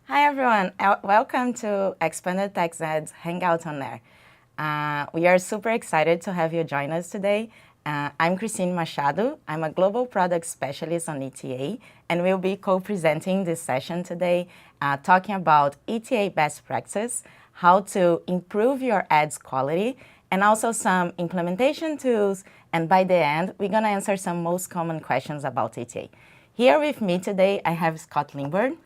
Hi everyone, welcome to Expanded Text Ads Hangout on Air. We are super excited to have you join us today. I'm Christine Machado. I'm a global product specialist on ETA, and we'll be co-presenting this session today, talking about ETA best practices, how to improve your ads quality, and also some implementation tools. And by the end, we're gonna answer some most common questions about ETA. Here with me today, I have Scott Lindberg.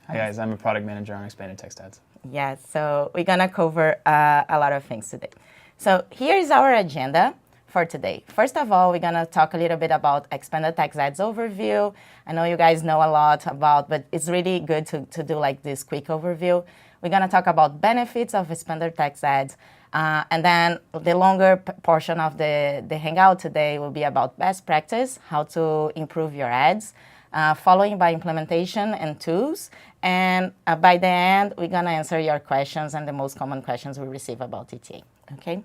Hi guys, I'm a product manager on Expanded Text Ads. Yes, so we're gonna cover a lot of things today. So here is our agenda for today. First of all, we're gonna talk a little bit about Expanded Text Ads overview. I know you guys know a lot about, but it's really good to do like this quick overview. We're gonna talk about benefits of Expanded Text Ads. And then the longer portion of the Hangout today will be about best practice, how to improve your ads. Following by implementation and tools. And by the end, we're going to answer your questions and the most common questions we receive about ETA. Okay?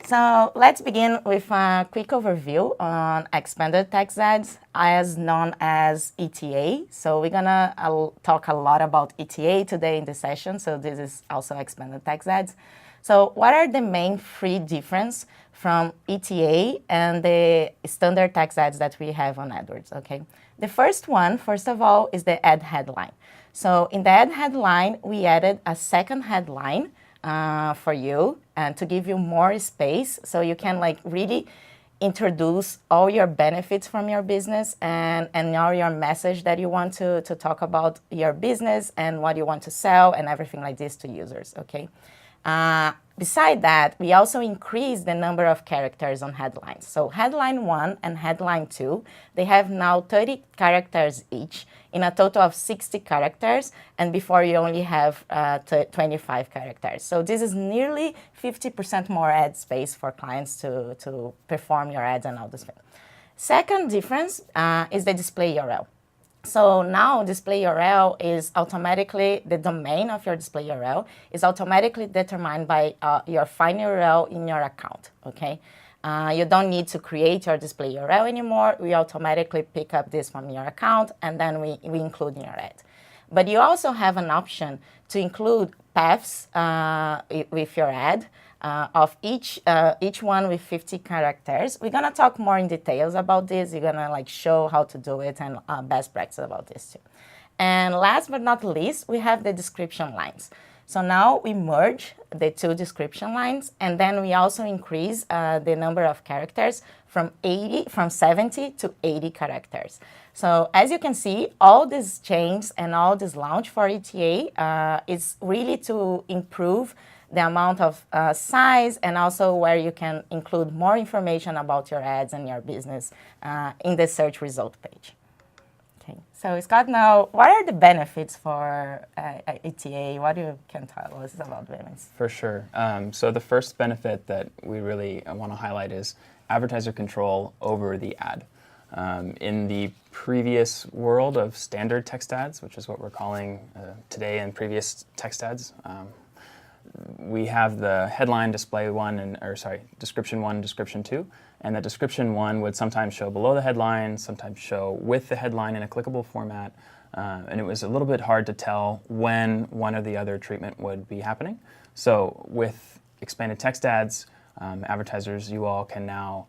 So let's begin with a quick overview on Expanded Text Ads, as known as ETA. So we're going to talk a lot about ETA today in this session. So this is also Expanded Text Ads. So what are the main three differences from ETA and the standard text ads that we have on AdWords, okay? The first one, first of all, is the ad headline. So in the ad headline, we added a second headline for you and to give you more space so you can like really introduce all your benefits from your business and all your message that you want to talk about your business and what you want to sell and everything like this to users, okay? Beside that, we also increased the number of characters on headlines. So headline 1 and headline 2, they have now 30 characters each in a total of 60 characters, and before you only have 25 characters. So this is nearly 50% more ad space for clients to perform your ads and all this thing. Second difference is the display URL. So now display URL is automatically, the domain of your display URL is automatically determined by your find URL in your account, okay? You don't need to create your display URL anymore. We automatically pick up this from your account and then we include in your ad. But you also have an option to include paths with your ad of each one with 50 characters. We're gonna talk more in details about this. We're gonna like show how to do it and best practice about this too. And last but not least, we have the description lines. So now we merge the two description lines, and then we also increase the number of characters from 70 to 80 characters. So as you can see, all these changes and all this launch for ETA is really to improve the amount of size and also where you can include more information about your ads and your business in the search result page. Okay, so Scott, now what are the benefits for ETA? What you can tell us about benefits? For sure. So the first benefit that we really want to highlight is advertiser control over the ad. In the previous world of standard text ads, which is what we're calling today and previous text ads, we have the headline display one description one, description two, and the description one would sometimes show below the headline, sometimes show with the headline in a clickable format, and it was a little bit hard to tell when one or the other treatment would be happening. So with expanded text ads, advertisers, you all can now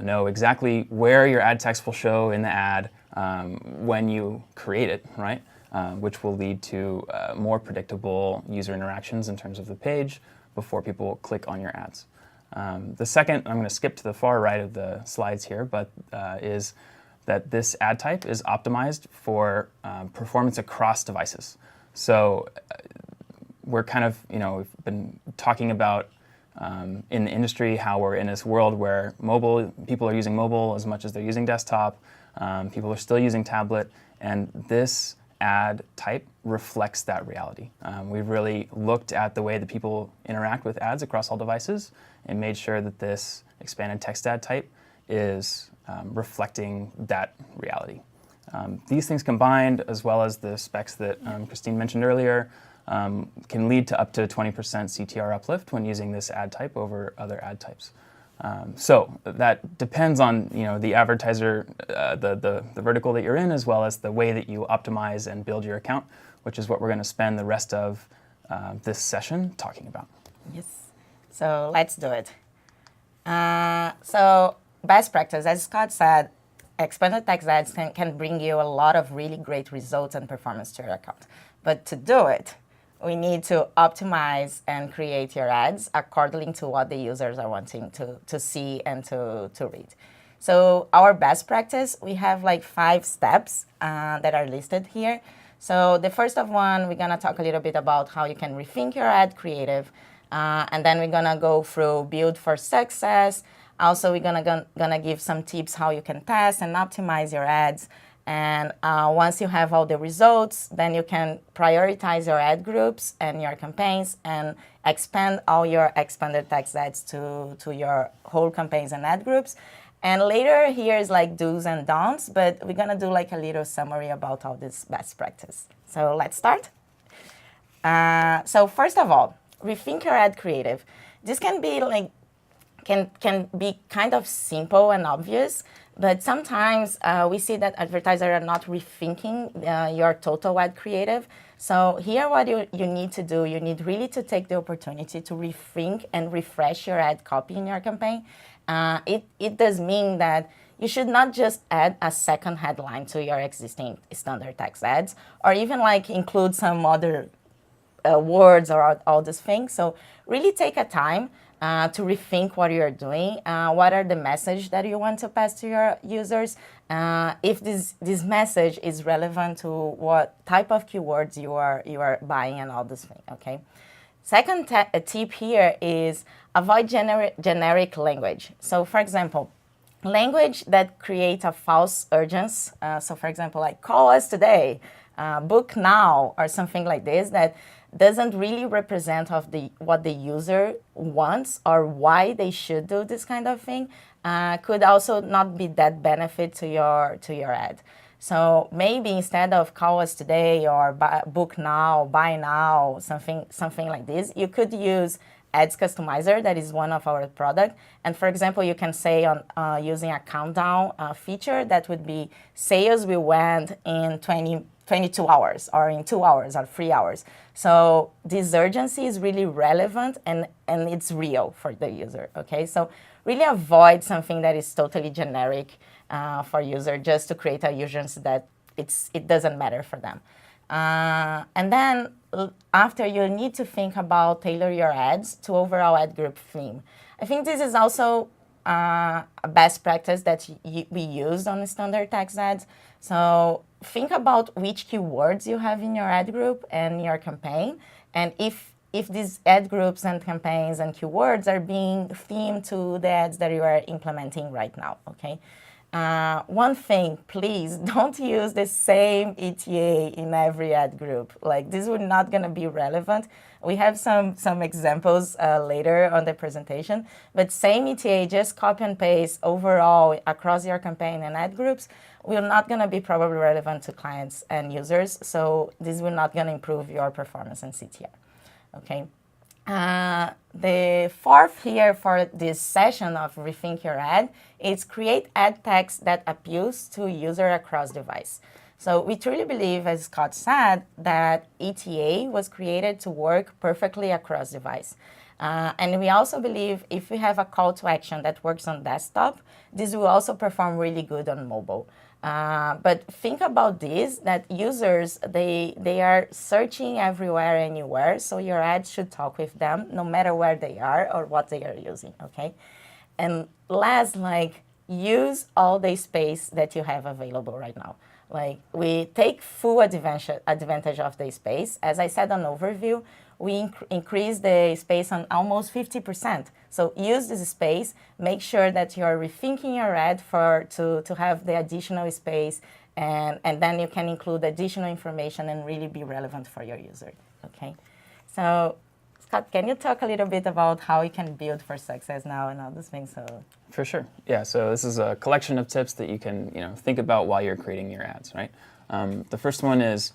know exactly where your ad text will show in the ad when you create it, right? Which will lead to more predictable user interactions in terms of the page before people click on your ads. The second, I'm going to skip to the far right of the slides here, but is that this ad type is optimized for performance across devices. So we're kind of, we've been talking about in the industry how we're in this world where people are using mobile as much as they're using desktop. People are still using tablet, and this ad type reflects that reality. We've really looked at the way that people interact with ads across all devices and made sure that this expanded text ad type is reflecting that reality. These things combined, as well as the specs that Christine mentioned earlier, can lead to up to 20% CTR uplift when using this ad type over other ad types. So that depends on the advertiser, the vertical that you're in, as well as the way that you optimize and build your account, which is what we're going to spend the rest of this session talking about. Yes. So let's do it. So best practice, as Scott said, expanded text ads can bring you a lot of really great results and performance to your account. But to do it, we need to optimize and create your ads according to what the users are wanting to see and to read. So our best practice, we have like 5 steps that are listed here. So the first of one, we're gonna talk a little bit about how you can rethink your ad creative. And then we're gonna go through build for success. Also, we're gonna give some tips how you can test and optimize your ads. And once you have all the results, then you can prioritize your ad groups and your campaigns and expand all your expanded text ads to your whole campaigns and ad groups. And later here is like do's and don'ts, but we're gonna do like a little summary about all this best practice. So let's start. So first of all, rethink your ad creative. This can be like can be kind of simple and obvious, but sometimes we see that advertisers are not rethinking your total ad creative. So here what you need to do, you need really to take the opportunity to rethink and refresh your ad copy in your campaign. It does mean that you should not just add a second headline to your existing standard text ads, or even like include some other words or all these things. So really take a time to rethink what you're doing. What are the message that you want to pass to your users? If this message is relevant to what type of keywords you are buying and all this thing. Okay. Second tip here is avoid generic language. So for example, language that create a false urgency. So for example, like call us today, book now, or something like this that doesn't really represent what the user wants or why they should do this kind of thing, could also not be that benefit to your ad. So maybe instead of call us today or book now, buy now, something like this, you could use Ads Customizer, that is one of our product. And for example, you can say on using a countdown feature that would be sales will end in 22 hours or in 2 hours or 3 hours. So this urgency is really relevant and it's real for the user, okay? So really avoid something that is totally generic for user just to create a urgency that it doesn't matter for them. And then after, you need to think about tailor your ads to overall ad group theme. I think this is also a best practice that we use on standard text ads. So think about which keywords you have in your ad group and your campaign, and if these ad groups and campaigns and keywords are being themed to the ads that you are implementing right now, okay? One thing, please don't use the same ETA in every ad group. Like this would not gonna be relevant. We have some examples later on the presentation, but same ETA, just copy and paste overall across your campaign and ad groups will not gonna be probably relevant to clients and users. So this will not gonna improve your performance and CTR, okay? The fourth here for this session of Rethink Your Ad is create ad text that appeals to user across device. So we truly believe, as Scott said, that ETA was created to work perfectly across device. And we also believe if we have a call to action that works on desktop, this will also perform really good on mobile. But think about this, that users, they are searching everywhere, anywhere, so your ads should talk with them no matter where they are or what they are using, okay? And last, like, use all the space that you have available right now. Like, we take full advantage of the space. As I said on overview, we increase the space on almost 50%. So use this space, make sure that you're rethinking your ad to have the additional space, and then you can include additional information and really be relevant for your user, okay? So Scott, can you talk a little bit about how you can build for success now and all those things? So for sure, yeah. So this is a collection of tips that you can think about while you're creating your ads, right? The first one is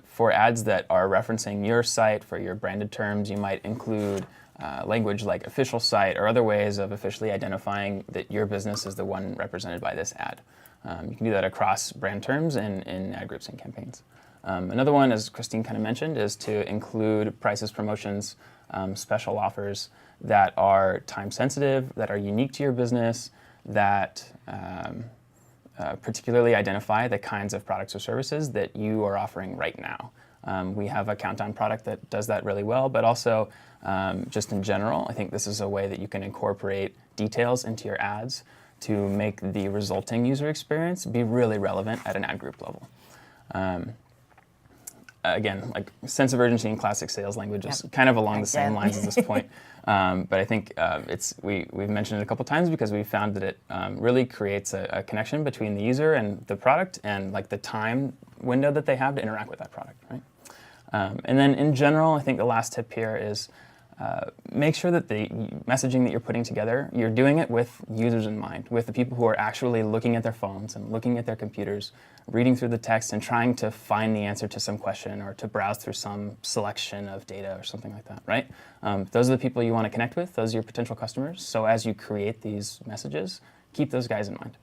for ads that are referencing your site for your branded terms, you might include language like official site or other ways of officially identifying that your business is the one represented by this ad. You can do that across brand terms and in ad groups and campaigns. Another one, as Christine kind of mentioned, is to include prices, promotions, special offers that are time sensitive, that are unique to your business, that particularly identify the kinds of products or services that you are offering right now. We have a Countdown product that does that really well, but also just in general, I think this is a way that you can incorporate details into your ads to make the resulting user experience be really relevant at an ad group level. Again, like sense of urgency in classic sales language is kind of along the same lines at this point. But I think we've mentioned it a couple times because we found that it really creates a connection between the user and the product and like the time window that they have to interact with that product, right? And then in general, I think the last tip here is make sure that the messaging that you're putting together, you're doing it with users in mind, with the people who are actually looking at their phones and looking at their computers, reading through the text and trying to find the answer to some question or to browse through some selection of data or something like that, right? Those are the people you want to connect with. Those are your potential customers. So as you create these messages, keep those guys in mind.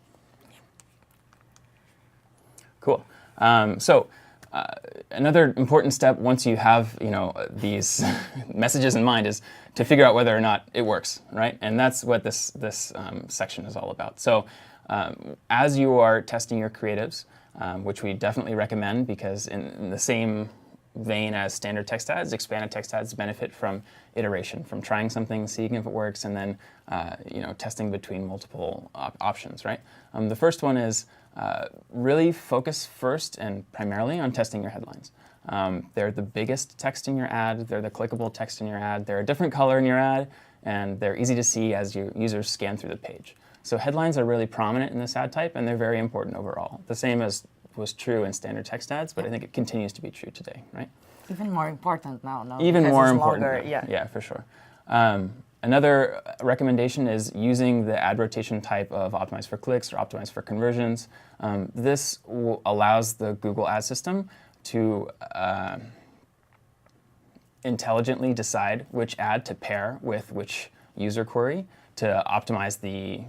Cool. Another important step once you have these messages in mind is to figure out whether or not it works, right? And that's what this section is all about. So as you are testing your creatives, which we definitely recommend because in the same vein as standard text ads, expanded text ads benefit from iteration, from trying something, seeing if it works, and then testing between multiple options, right? The first one is really focus first and primarily on testing your headlines. They're the biggest text in your ad, they're the clickable text in your ad, they're a different color in your ad, and they're easy to see as your users scan through the page. So headlines are really prominent in this ad type, and they're very important overall. The same as was true in standard text ads, but I think it continues to be true today, right? Even more important now, no? Even more it's important. Longer, Yeah, for sure. Another recommendation is using the ad rotation type of optimize for clicks or optimize for conversions. This allows the Google ad system to intelligently decide which ad to pair with which user query to optimize the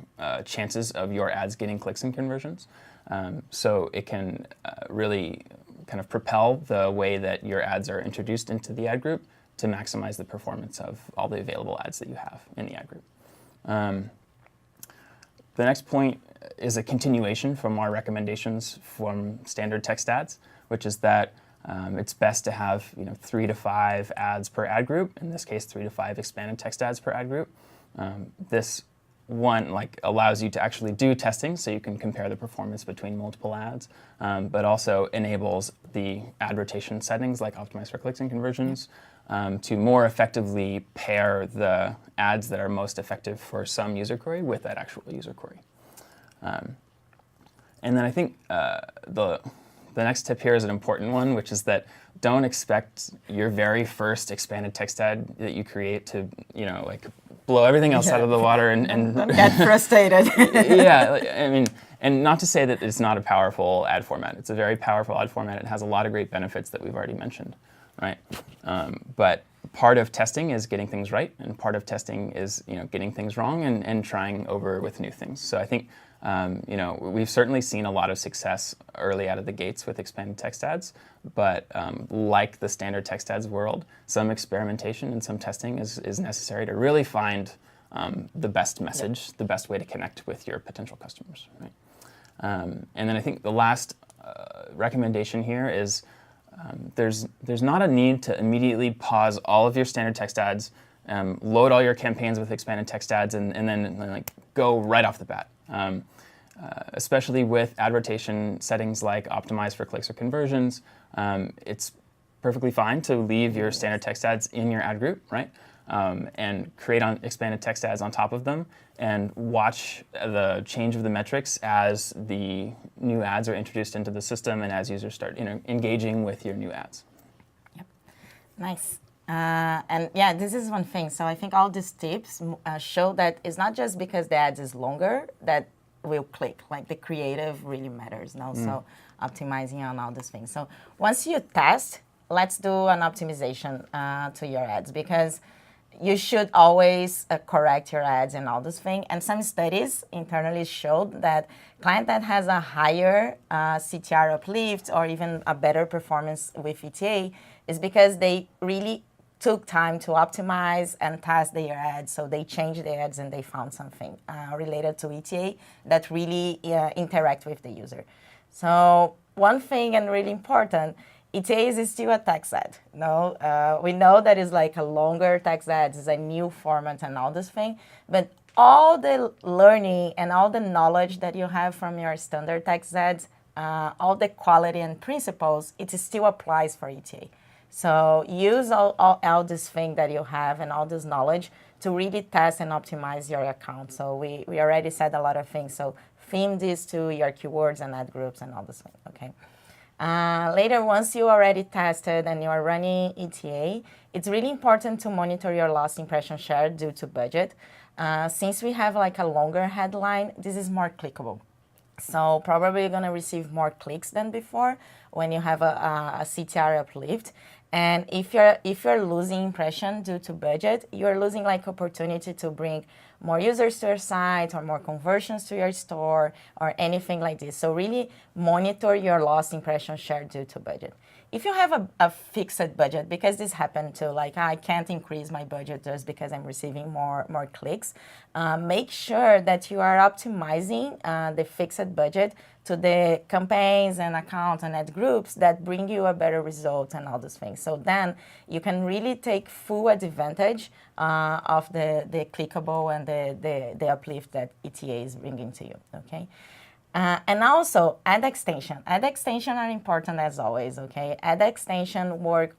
chances of your ads getting clicks and conversions. So it can really kind of propel the way that your ads are introduced into the ad group to maximize the performance of all the available ads that you have in the ad group. The next point is a continuation from our recommendations from standard text ads, which is that it's best to have 3 to 5 ads per ad group. In this case, 3 to 5 expanded text ads per ad group. This one allows you to actually do testing, so you can compare the performance between multiple ads, but also enables the ad rotation settings like optimize for clicks and conversions to more effectively pair the ads that are most effective for some user query with that actual user query. And then I think the next tip here is an important one, which is that don't expect your very first expanded text ad that you create to, blow everything else out of the water and don't get frustrated. Yeah, I mean, and not to say that it's not a powerful ad format. It's a very powerful ad format. It has a lot of great benefits that we've already mentioned, right? But part of testing is getting things right, and part of testing is getting things wrong and trying over with new things. So I think we've certainly seen a lot of success early out of the gates with expanded text ads, but like the standard text ads world, some experimentation and some testing is necessary to really find the best message, the best way to connect with your potential customers, right? And then I think the last recommendation here is there's not a need to immediately pause all of your standard text ads, load all your campaigns with expanded text ads, and then go right off the bat. Especially with ad rotation settings like optimize for clicks or conversions, it's perfectly fine to leave your standard text ads in your ad group, right? And create expanded text ads on top of them and watch the change of the metrics as the new ads are introduced into the system and as users start engaging with your new ads. Yep, nice. And yeah, this is one thing. So I think all these tips show that it's not just because the ads is longer that will click. Like the creative really matters now. So optimizing on all these things. So once you test, let's do an optimization to your ads, because you should always correct your ads and all those things. And some studies internally showed that client that has a higher CTR uplift or even a better performance with ETA is because they really took time to optimize and test their ads. So they changed the ads and they found something related to ETA that really interact with the user. So one thing and really important, ETA is still a text ad. No, we know that is like a longer text ad, is a new format and all this thing, but all the learning and all the knowledge that you have from your standard text ads, all the quality and principles, it still applies for ETA. So use all this thing that you have and all this knowledge to really test and optimize your account. So we already said a lot of things. So theme this to your keywords and ad groups and all this thing, okay? Later, once you already tested and you are running ETA, it's really important to monitor your lost impression share due to budget. Since we have like a longer headline, this is more clickable. So probably you're gonna receive more clicks than before when you have a CTR uplift. And if you're losing impression due to budget, you're losing like opportunity to bring more users to your site or more conversions to your store or anything like this. So really monitor your lost impression share due to budget. If you have a fixed budget, because this happened too, like I can't increase my budget just because I'm receiving more clicks, make sure that you are optimizing the fixed budget to the campaigns and accounts and ad groups that bring you a better result and all those things. So then you can really take full advantage of the clickable and the uplift that ETA is bringing to you, okay? And also ad extension. Ad extension are important as always, okay?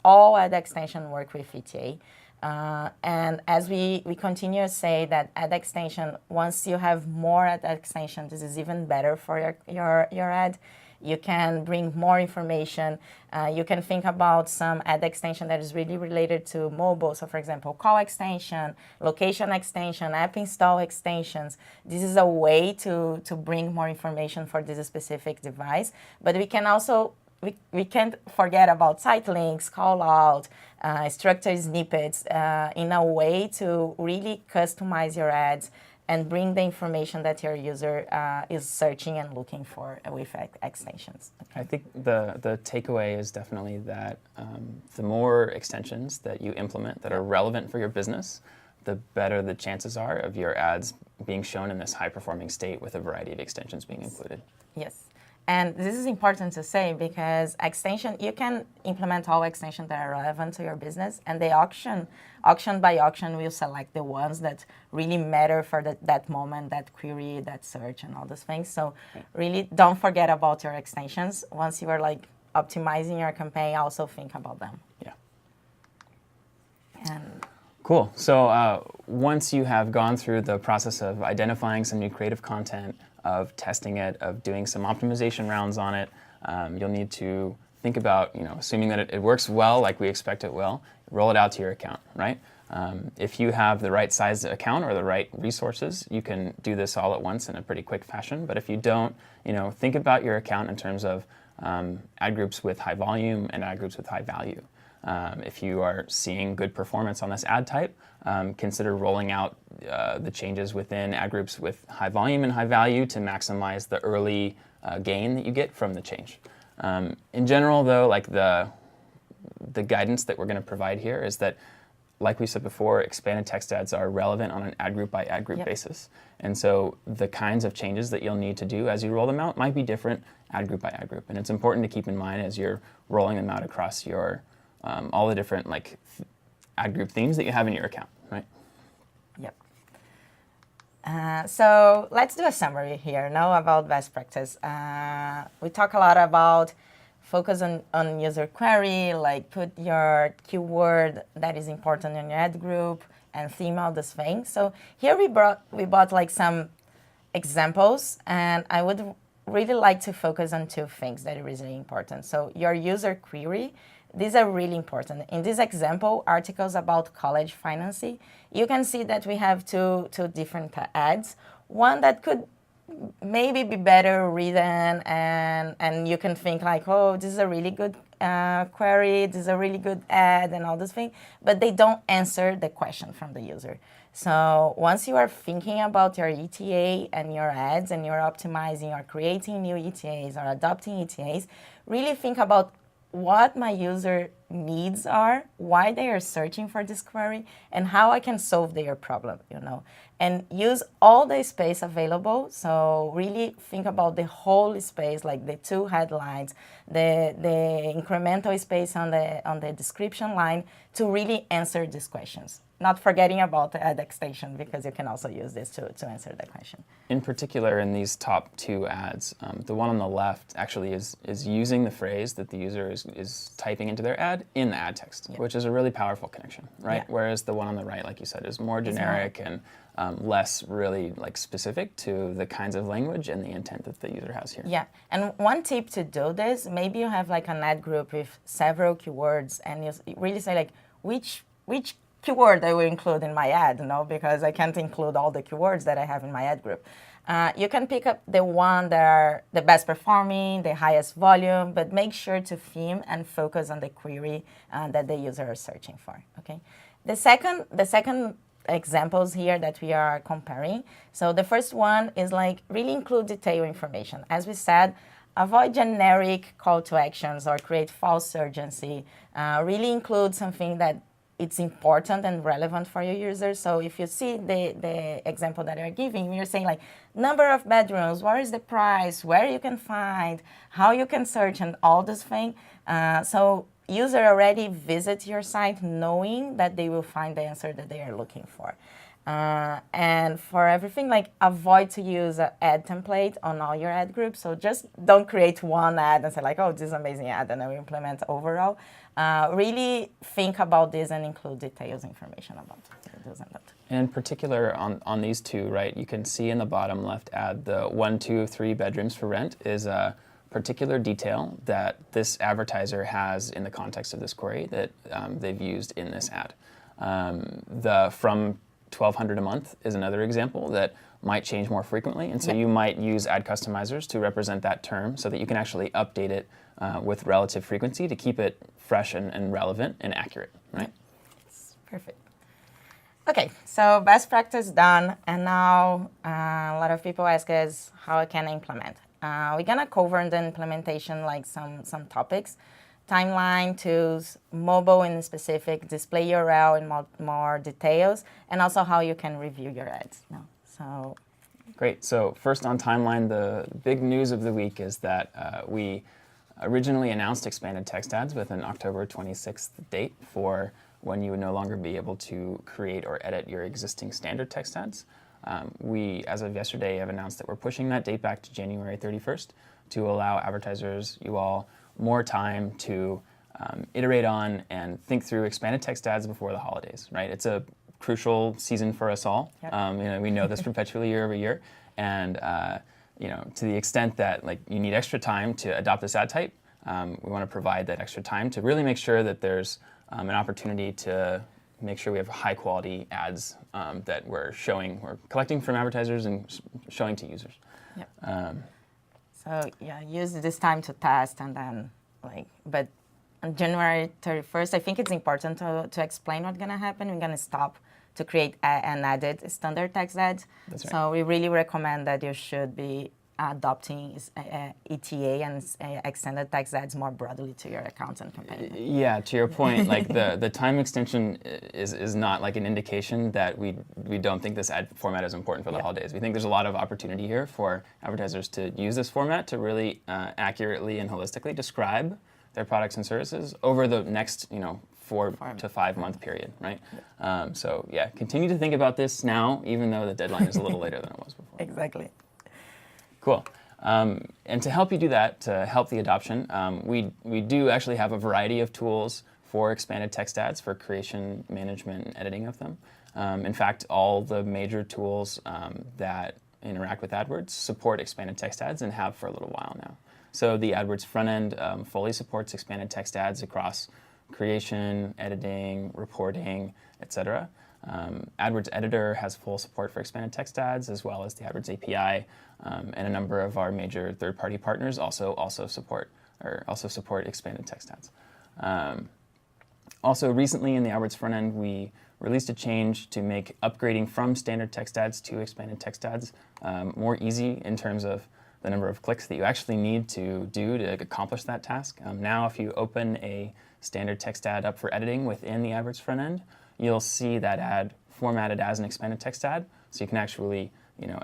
All ad extension work with ETA. And as we continue to say that ad extension, once you have more ad extension, this is even better for your ad. You can bring more information. You can think about some ad extension that is really related to mobile. So for example, call extension, location extension, app install extensions. This is a way to bring more information for this specific device. But we can also, we can't forget about site links, call out, structured snippets in a way to really customize your ads and bring the information that your user is searching and looking for with extensions. Okay. I think the takeaway is definitely that the more extensions that you implement that are relevant for your business, the better the chances are of your ads being shown in this high-performing state with a variety of extensions being included. Yes. And this is important to say because you can implement all extensions that are relevant to your business, and the auction by auction will select the ones that really matter for that moment, that query, that search, and all those things. So really don't forget about your extensions. Once you are like optimizing your campaign, also think about them. Yeah. And cool. So once you have gone through the process of identifying some new creative content, of testing it, of doing some optimization rounds on it, you'll need to think about, assuming that it works well like we expect it will, roll it out to your account, right? If you have the right size account or the right resources, you can do this all at once in a pretty quick fashion. But if you don't, think about your account in terms of ad groups with high volume and ad groups with high value. If you are seeing good performance on this ad type, consider rolling out the changes within ad groups with high volume and high value to maximize the early gain that you get from the change. In general, though, like the guidance that we're going to provide here is that, like we said before, expanded text ads are relevant on an ad group by ad group basis. And so the kinds of changes that you'll need to do as you roll them out might be different ad group by ad group. And it's important to keep in mind as you're rolling them out across your all the different ad group themes that you have in your account, right? Yep. So let's do a summary here now about best practice. We talk a lot about focus on user query, like put your keyword that is important in your ad group and theme all this thing. So here we bought like some examples, and I would really like to focus on two things that are really important. So your user query. These are really important. In this example, articles about college financing, you can see that we have two different ads. One that could maybe be better written, and you can think like, oh, this is a really good query, this is a really good ad, and all those things, but they don't answer the question from the user. So once you are thinking about your ETA and your ads, and you're optimizing or creating new ETAs or adopting ETAs, really think about what my user needs are, why they are searching for this query, and how I can solve their problem, and use all the space available. So really think about the whole space, like the 2 headlines, the incremental space on the description line, to really answer these questions. Not forgetting about the ad extension, because you can also use this to answer the question. In particular, in these top 2 ads, the one on the left actually is using the phrase that the user is typing into their ad in the ad text, which is a really powerful connection, right? Yeah. Whereas the one on the right, like you said, is more generic and less really specific to the kinds of language and the intent that the user has here. Yeah, and one tip to do this, maybe you have like an ad group with several keywords, and you really say like, which keyword I will include in my ad, because I can't include all the keywords that I have in my ad group. You can pick up the one that are the best performing, the highest volume, but make sure to theme and focus on the query that the user is searching for, okay? The second examples here that we are comparing, so the first one is like really include detailed information. As we said, avoid generic call to actions or create false urgency. Really include something that it's important and relevant for your users. So if you see the example that you're giving, you're saying like number of bedrooms, what is the price, where you can find, how you can search, and all those things. So user already visit your site knowing that they will find the answer that they are looking for. And for everything, like avoid to use an ad template on all your ad groups. So just don't create one ad and say like, oh, this is an amazing ad, and then we implement overall. Really think about this and include details information about this and that. In particular, on these 2, right, you can see in the bottom left ad, the 1, 2, 3 bedrooms for rent is a particular detail that this advertiser has in the context of this query that they've used in this ad. The from $1,200 a month is another example that might change more frequently, and so you might use ad customizers to represent that term so that you can actually update it with relative frequency to keep it fresh and relevant and accurate, right? Perfect. Okay, so best practice done, and now a lot of people ask us how I can implement. We're gonna cover in the implementation like some topics, timeline, tools, mobile in specific, display URL in more details, and also how you can review your ads. So great. So first on timeline, the big news of the week is that we originally announced expanded text ads with an October 26th date for when you would no longer be able to create or edit your existing standard text ads. We, as of yesterday, have announced that we're pushing that date back to January 31st to allow advertisers, you all, more time to iterate on and think through expanded text ads before the holidays, right? It's a crucial season for us all. Yep. We know this perpetually year over year, and to the extent that you need extra time to adopt this ad type, we want to provide that extra time to really make sure that there's an opportunity to make sure we have high quality ads that we're collecting from advertisers and showing to users. Yep. So use this time to test, and then but on January 31st, I think it's important to explain what's gonna happen. We're gonna stop to create and edit standard text ads. That's right. So we really recommend that you should be adopting ETA and extended text ads more broadly to your accounts and campaigns. Yeah, to your point, the time extension is not an indication that we don't think this ad format is important for the holidays. We think there's a lot of opportunity here for advertisers to use this format to really accurately and holistically describe their products and services over the next 4 to 5 month period, right? So continue to think about this now, even though the deadline is a little later than it was before. Exactly. Cool. And to help you do that, to help the adoption, we do actually have a variety of tools for expanded text ads for creation, management, and editing of them. In fact, all the major tools that interact with AdWords support expanded text ads and have for a little while now. So the AdWords front end fully supports expanded text ads across creation, editing, reporting, etc. AdWords Editor has full support for expanded text ads, as well as the AdWords API, and a number of our major third-party partners also support expanded text ads. Also, recently in the AdWords front end, we released a change to make upgrading from standard text ads to expanded text ads more easy in terms of the number of clicks that you actually need to do to accomplish that task. Now, if you open a standard text ad up for editing within the AdWords front end, you'll see that ad formatted as an expanded text ad. So you can actually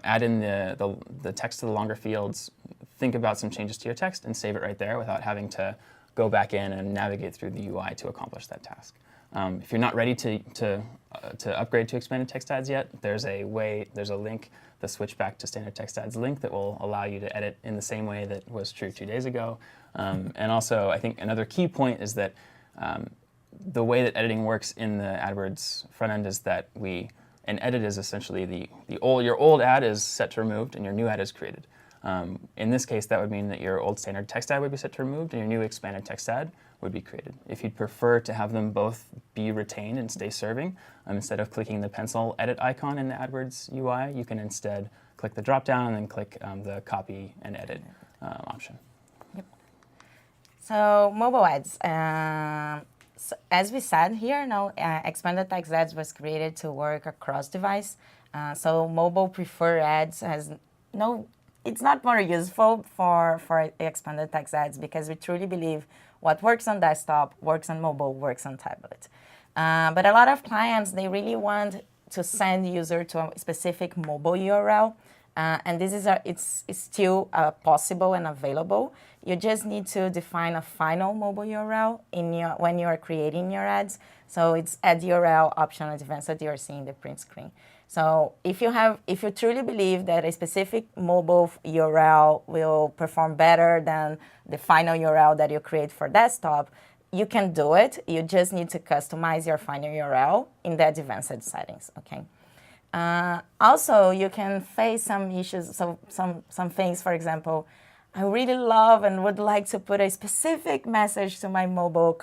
add in the text to the longer fields, think about some changes to your text, and save it right there without having to go back in and navigate through the UI to accomplish that task. If you're not ready to upgrade to expanded text ads yet, there's a link, the switch back to standard text ads link, that will allow you to edit in the same way that was true 2 days ago. And also, I think another key point is that the way that editing works in the AdWords front end is that an edit is essentially your old ad is set to removed and your new ad is created. In this case, that would mean that your old standard text ad would be set to removed and your new expanded text ad would be created. If you'd prefer to have them both be retained and stay serving, instead of clicking the pencil edit icon in the AdWords UI, you can instead click the drop-down and then click the copy and edit option. Yep. So mobile ads. So as we said here, expanded text ads was created to work across device. So mobile preferred ads it's not more useful for expanded text ads, because we truly believe what works on desktop works on mobile, works on tablet. But a lot of clients, they really want to send user to a specific mobile URL, and this is it's still possible and available. You just need to define a final mobile URL when you are creating your ads. So it's add URL option advanced that you are seeing the print screen. So if you truly believe that a specific mobile URL will perform better than the final URL that you create for desktop, you can do it. You just need to customize your final URL in the advanced settings, okay? Also, you can face some issues, so some things, for example, I really love and would like to put a specific message to my mobile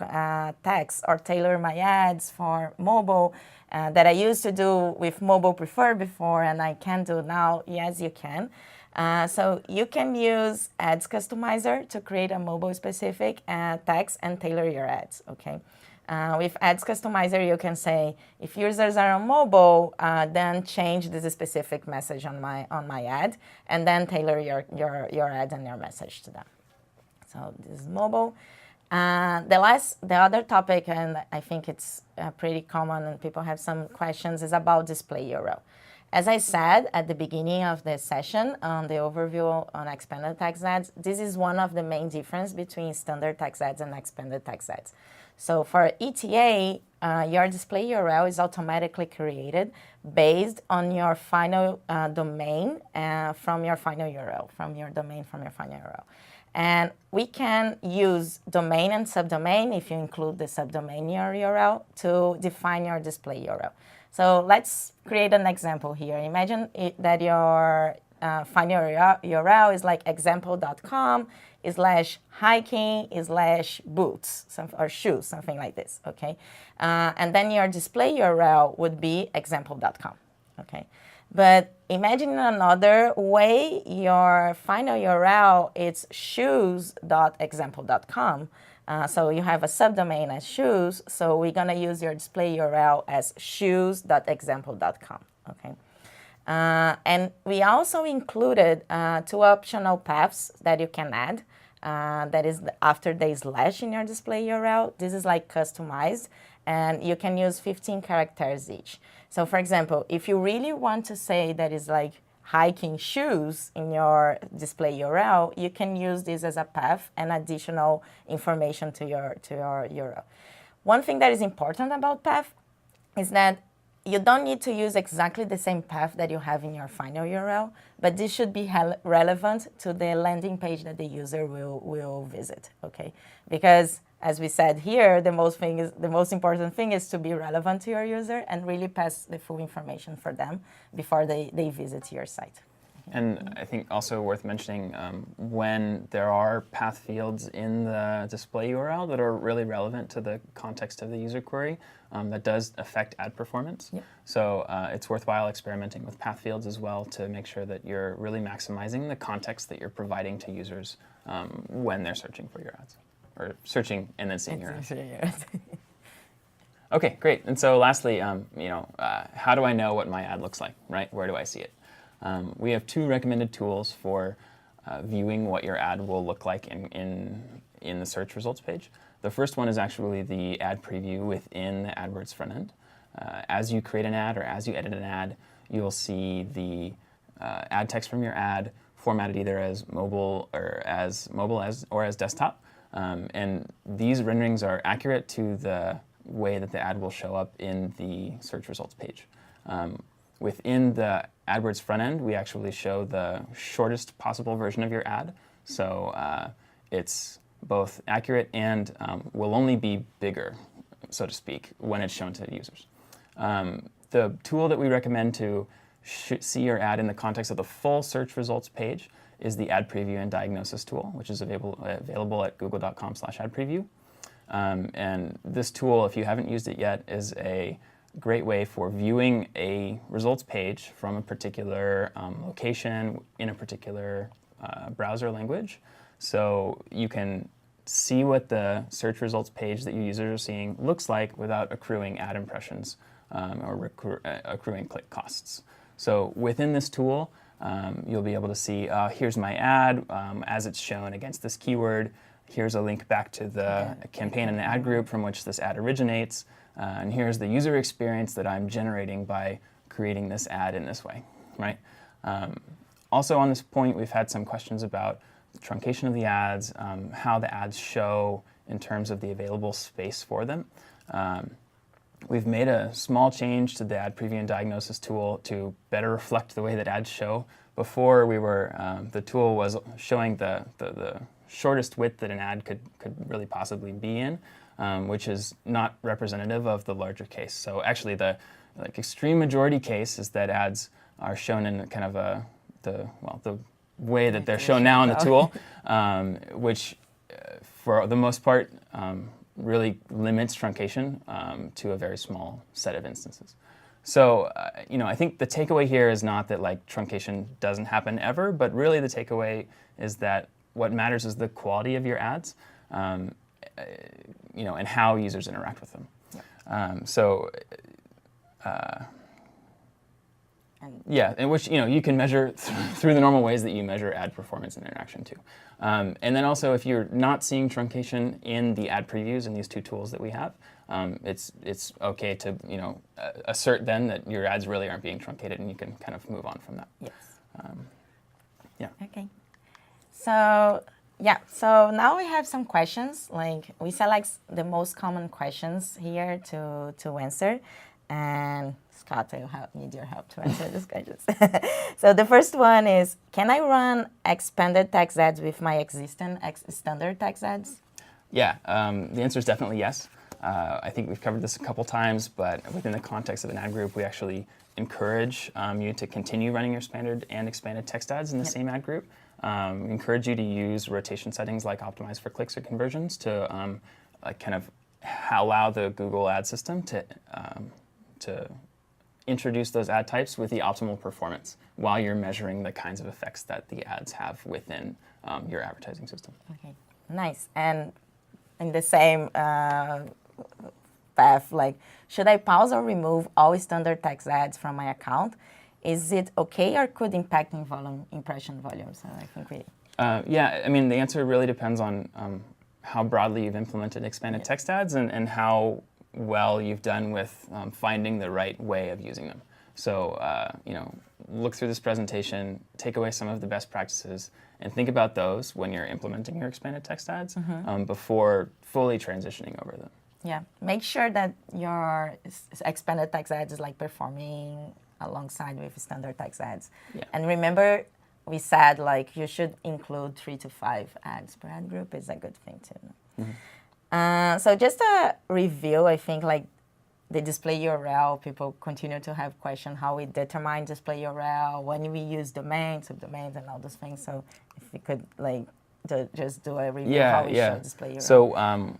text, or tailor my ads for mobile that I used to do with mobile preferred before and I can do now. Yes, you can. So you can use Ads Customizer to create a mobile specific text and tailor your ads, okay? With Ads Customizer, you can say, if users are on mobile, then change this specific message on my ad, and then tailor your ad and your message to them. So this is mobile. The other topic, and I think it's pretty common and people have some questions, is about display URL. As I said at the beginning of the session on the overview on expanded text ads, this is one of the main differences between standard text ads and expanded text ads. So for ETA, your display URL is automatically created based on your final domain from your final URL, from your final URL. And we can use domain and subdomain, if you include the subdomain in your URL, to define your display URL. So let's create an example here. Imagine that your final URL is like example.com/hiking/boots or shoes, something like this, okay? And then your display URL would be example.com, okay? But imagine another way, your final URL is shoes.example.com. So you have a subdomain as shoes, so we're gonna use your display URL as shoes.example.com, okay? And we also included 2 optional paths that you can add. That is after the slash in your display URL. This is like customized, and you can use 15 characters each. So for example, if you really want to say that is like hiking shoes in your display URL, you can use this as a path and additional information to your URL. One thing that is important about path is that you don't need to use exactly the same path that you have in your final URL, but this should be relevant to the landing page that the user will visit, okay? Because as we said here, the most important thing is to be relevant to your user and really pass the full information for them before they visit your site. And I think also worth mentioning, when there are path fields in the display URL that are really relevant to the context of the user query, that does affect ad performance. Yeah. So it's worthwhile experimenting with path fields as well to make sure that you're really maximizing the context that you're providing to users when they're searching for your ads, or searching and then seeing your ads. Okay, great. And so lastly, how do I know what my ad looks like, right? Where do I see it? We have 2 recommended tools for viewing what your ad will look like in the search results page. The first one is actually the ad preview within the AdWords front end. As you create an ad or as you edit an ad, you'll see the ad text from your ad formatted either as mobile or as desktop. And these renderings are accurate to the way that the ad will show up in the search results page. Within the AdWords front end, we actually show the shortest possible version of your ad. So it's both accurate and will only be bigger, so to speak, when it's shown to users. The tool that we recommend to see your ad in the context of the full search results page is the Ad Preview and Diagnosis tool, which is available at google.com/adpreview. And this tool, if you haven't used it yet, is a great way for viewing a results page from a particular location in a particular browser language. So you can see what the search results page that your users are seeing looks like without accruing ad impressions or accruing click costs. So within this tool, you'll be able to see, here's my ad as it's shown against this keyword. Here's a link back to the campaign and the ad group from which this ad originates. And here's the user experience that I'm generating by creating this ad in this way, right? Also on this point, we've had some questions about the truncation of the ads, how the ads show in terms of the available space for them. We've made a small change to the Ad Preview and Diagnosis tool to better reflect the way that ads show. Before the tool was showing the shortest width that an ad could really possibly be in, which is not representative of the larger case. So actually the extreme majority case is that ads are shown in kind of the way that they're shown now in the tool, which for the most part really limits truncation to a very small set of instances. So, I think the takeaway here is not that truncation doesn't happen ever, but really the takeaway is that what matters is the quality of your ads, and how users interact with them. Yeah. In which you can measure through the normal ways that you measure ad performance and interaction too. And then also, if you're not seeing truncation in the ad previews in these 2 tools that we have, it's okay to assert then that your ads really aren't being truncated, and you can kind of move on from that. Yes. Yeah. Okay. So now we have some questions. We select the most common questions here to answer, and Scott, I need your help to answer these questions. So the first one is, can I run expanded text ads with my existing standard text ads? Yeah, the answer is definitely yes. I think we've covered this a couple times, but within the context of an ad group, we actually encourage you to continue running your standard and expanded text ads in the same ad group. We encourage you to use rotation settings like Optimize for Clicks or Conversions to kind of allow the Google ad system to introduce those ad types with the optimal performance while you're measuring the kinds of effects that the ads have within your advertising system. Okay, nice. And in the same path, should I pause or remove all standard text ads from my account? Is it okay, or could impact impression volumes? I think yeah, I mean, the answer really depends on how broadly you've implemented expanded text ads and how well you've done with finding the right way of using them. So, look through this presentation, take away some of the best practices, and think about those when you're implementing your expanded text ads before fully transitioning over them. Yeah, make sure that your expanded text ads is performing alongside with standard text ads. Yeah. And remember, we said you should include 3 to 5 ads per ad group is a good thing too. So just a review, I think the display URL, people continue to have questions how we determine display URL, when we use domains, subdomains, and all those things. So if we could like just do a review how we show display URL. So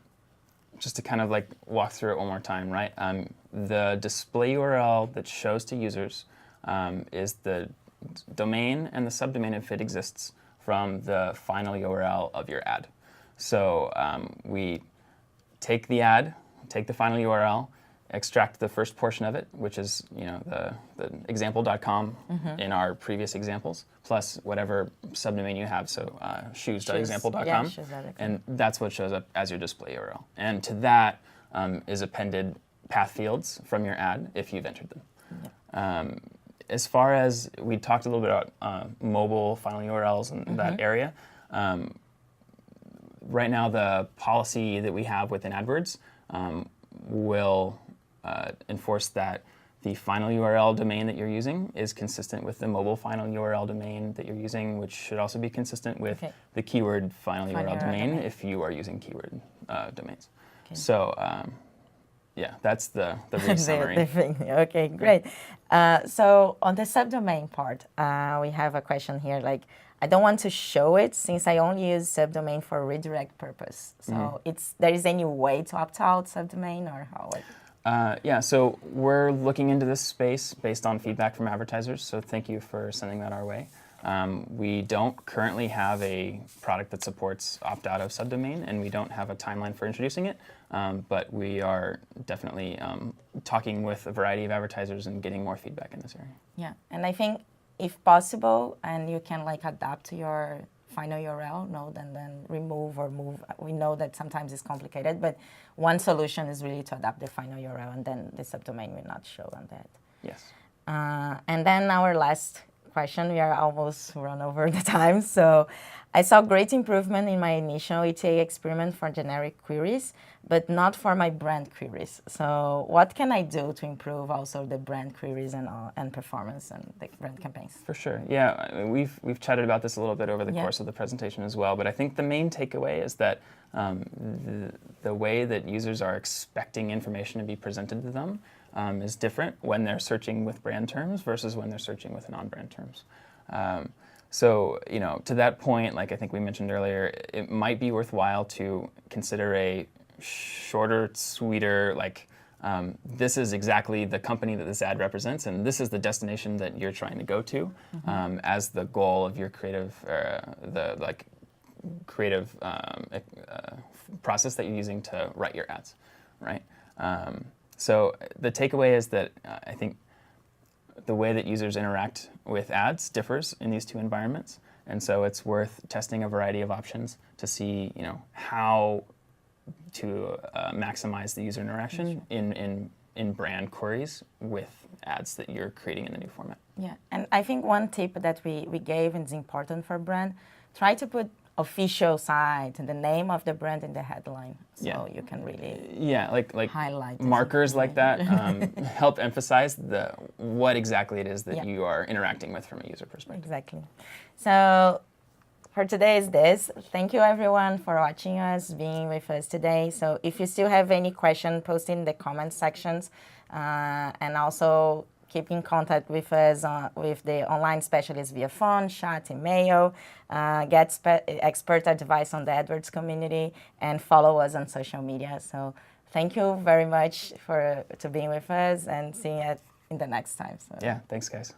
just to kind of like walk through it one more time, right? The display URL that shows to users is the domain and the subdomain if it exists from the final URL of your ad. So we take the ad, take the final URL, extract the first portion of it, which is the example.com in our previous examples, plus whatever subdomain you have, so shoes.example.com, yeah, shoes.example. and that's what shows up as your display URL. And to that is appended path fields from your ad if you've entered them. Yeah. As far as we talked a little bit about mobile final URLs and that area, right now the policy that we have within AdWords will enforce that the final URL domain that you're using is consistent with the mobile final URL domain that you're using, which should also be consistent with the keyword final URL domain if you are using keyword domains. Okay. So yeah, that's the brief summary. the thing. Okay, great. So on the subdomain part, we have a question here like, I don't want to show it since I only use subdomain for redirect purpose. So there is any way to opt out subdomain or how? Yeah, so we're looking into this space based on feedback from advertisers, so thank you for sending that our way. We don't currently have a product that supports opt-out of subdomain, and we don't have a timeline for introducing it, but we are definitely talking with a variety of advertisers and getting more feedback in this area. Yeah, and I think if possible, and you can like adapt to your final URL node and then remove or move. We know that sometimes it's complicated, but one solution is really to adapt the final URL and then the subdomain will not show on that. Yes. And then our last question, we are almost run over the time. So I saw great improvement in my initial ETA experiment for generic queries, but not for my brand queries. So what can I do to improve also the brand queries and performance and the brand campaigns? For sure, yeah. I mean, we've chatted about this a little bit over the course of the presentation as well, but I think the main takeaway is that the way that users are expecting information to be presented to them is different when they're searching with brand terms versus when they're searching with non-brand terms. So, to that point, like I think we mentioned earlier, it might be worthwhile to consider a shorter, sweeter, like this is exactly the company that this ad represents, and this is the destination that you're trying to go to as the goal of your creative, creative process that you're using to write your ads, right? So the takeaway is that I think the way that users interact with ads differs in these two environments, and so it's worth testing a variety of options to see, how to maximize the user interaction in brand queries with ads that you're creating in the new format. Yeah, and I think one tip that we gave and is important for brand, try to put official site and the name of the brand in the headline, so you can really like highlight markers like that help emphasize what exactly it is that you are interacting with from a user perspective. Exactly. So for today is this. Thank you everyone for watching us, being with us today. So if you still have any question, post in the comment sections, and also keep in contact with us with the online specialists via phone, chat, email, get expert advice on the AdWords community, and follow us on social media. So thank you very much to being with us, and see you in the next time. So. Yeah, thanks guys.